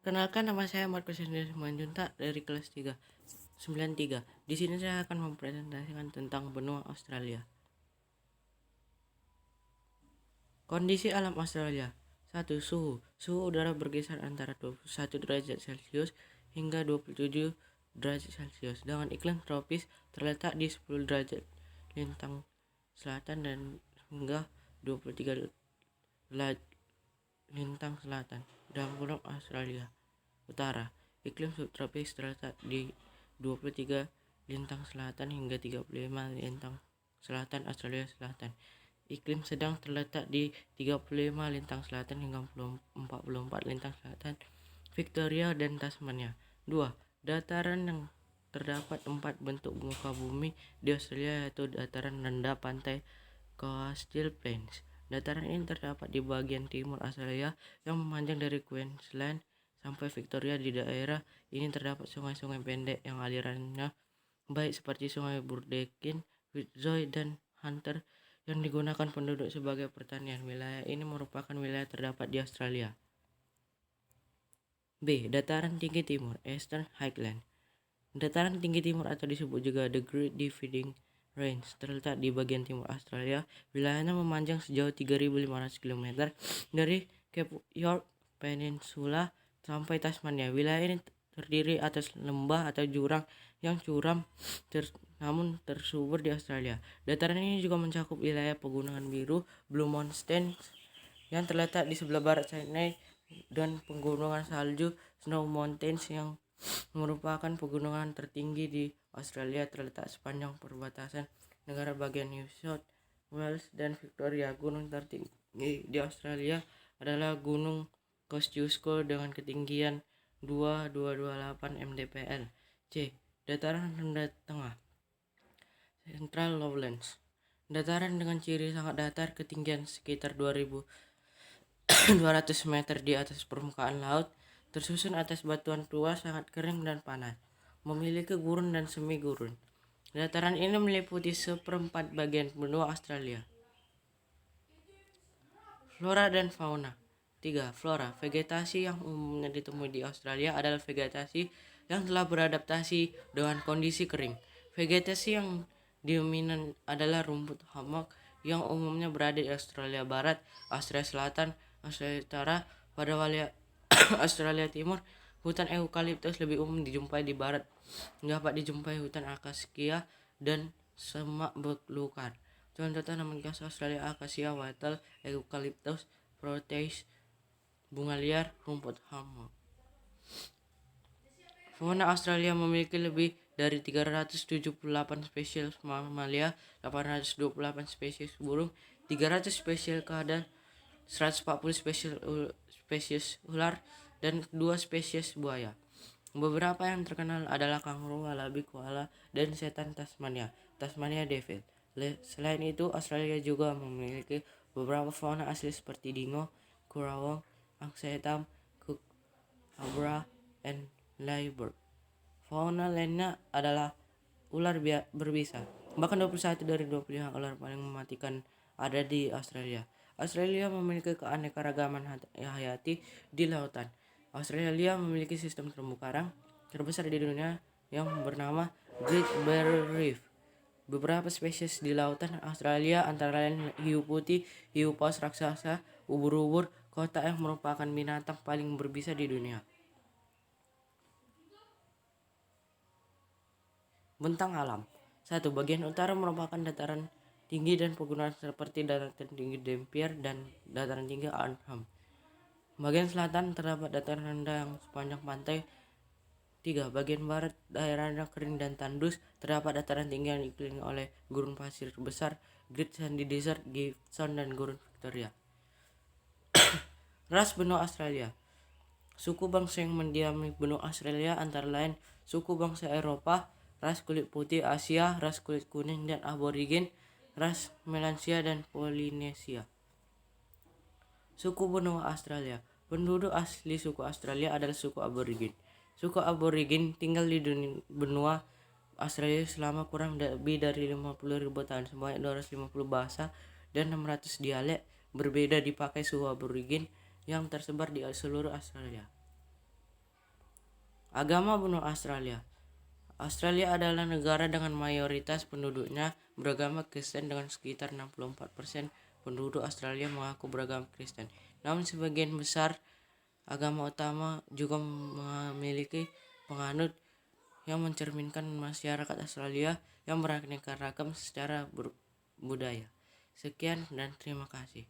Kenalkan, nama saya Markus Simanjuntak dari kelas 393. Di sini saya akan mempresentasikan tentang benua Australia. Kondisi alam Australia. 1. Suhu. Suhu udara berkisar antara 21 derajat Celcius hingga 27 derajat Celcius dengan iklim tropis terletak di 10 derajat lintang selatan dan hingga 23 derajat lintang selatan dalam pulau Australia Utara. Iklim subtropis terletak di 23 lintang selatan hingga 35 lintang selatan Australia Selatan. Iklim sedang terletak di 35 lintang selatan hingga 44 lintang selatan Victoria dan Tasmania. 2. Dataran yang terdapat 4 bentuk muka bumi di Australia, yaitu dataran rendah, pantai, coastal plains. Dataran ini terdapat di bagian timur Australia yang memanjang dari Queensland sampai Victoria. Di daerah ini terdapat sungai-sungai pendek yang alirannya baik seperti Sungai Burdekin, Fitzroy, dan Hunter yang digunakan penduduk sebagai pertanian. Wilayah ini merupakan wilayah terdapat di Australia. B. Dataran tinggi timur, Eastern Highlands. Dataran tinggi timur atau disebut juga The Great Dividing Range terletak di bagian timur Australia. Wilayahnya memanjang sejauh 3.500 km dari Cape York Peninsula sampai Tasmania. Wilayah ini terdiri atas lembah atau jurang yang curam namun tersubur di Australia. Dataran ini juga mencakup wilayah pegunungan biru Blue Mountains yang terletak di sebelah barat Sydney dan pegunungan salju Snow Mountains yang merupakan pegunungan tertinggi di Australia, terletak sepanjang perbatasan negara bagian New South Wales dan Victoria. Gunung tertinggi di Australia adalah Gunung Kosciuszko dengan ketinggian 2228 mdpl. C. Dataran rendah tengah, Central Lowlands. Dataran dengan ciri sangat datar, ketinggian sekitar 2.200 meter di atas permukaan laut, tersusun atas batuan tua, sangat kering dan panas, memiliki gurun dan semi gurun. Dataran ini meliputi seperempat bagian benua Australia. Flora dan fauna. 3. Flora. Vegetasi yang umumnya ditemui di Australia adalah vegetasi yang telah beradaptasi dengan kondisi kering. Vegetasi yang dominan adalah rumput hammock yang umumnya berada di Australia Barat, Australia Selatan, Australia Utara. Pada wilayah Australia Timur, hutan eukaliptus lebih umum dijumpai di barat. Dapat dijumpai hutan akasia dan semak belukar. Contoh tanaman khas Australia: akasia, wattle, eukaliptus, proteus, bunga liar, rumput hammock. Fauna Australia memiliki lebih dari 378 spesies mamalia, 828 spesies burung, 300 spesies kadal, 140 spesies ular, dan 2 spesies buaya. Beberapa yang terkenal adalah kanguru, wallaby, koala, dan setan Tasmania devil. Selain itu, Australia juga memiliki beberapa fauna asli seperti dingo, kurawang, angsa hitam, kookaburra, dan lyrebird. Fauna lainnya adalah ular berbisa. Bahkan 21 dari 25 ular paling mematikan ada di Australia. Australia memiliki keanekaragaman hayati di lautan. Australia memiliki sistem terumbu karang terbesar di dunia yang bernama Great Barrier Reef. Beberapa spesies di lautan Australia antara lain hiu putih, hiu paus raksasa, ubur-ubur kotak yang merupakan binatang paling berbisa di dunia. Bentang alam. 1. Bagian utara merupakan dataran tinggi dan pegunungan seperti dataran tinggi Dampier dan dataran tinggi Arnhem. Bagian selatan terdapat dataran rendah yang sepanjang pantai. 3. Bagian barat daerahnya kering dan tandus, terdapat dataran tinggi yang dikelilingi oleh gurun pasir besar, Great Sandy Desert, Gippsland, dan gurun Victoria. Ras benua Australia. Suku bangsa yang mendiami benua Australia antara lain suku bangsa Eropa, ras kulit putih Asia, ras kulit kuning dan Aborigin, ras Melanesia dan Polinesia. Suku benua Australia. Penduduk asli suku Australia adalah suku Aborigin. Suku Aborigin tinggal di benua Australia selama kurang lebih dari 50.000 tahun. Sebanyak 250 bahasa dan 600 dialek berbeda dipakai suku Aborigin yang tersebar di seluruh Australia. Agama benua Australia. Australia adalah negara dengan mayoritas penduduknya beragama Kristen dengan sekitar 64% penduduk Australia mengaku beragama Kristen. Namun sebagian besar agama utama juga memiliki penganut yang mencerminkan masyarakat Australia yang beraneka ragam secara budaya. Sekian dan terima kasih.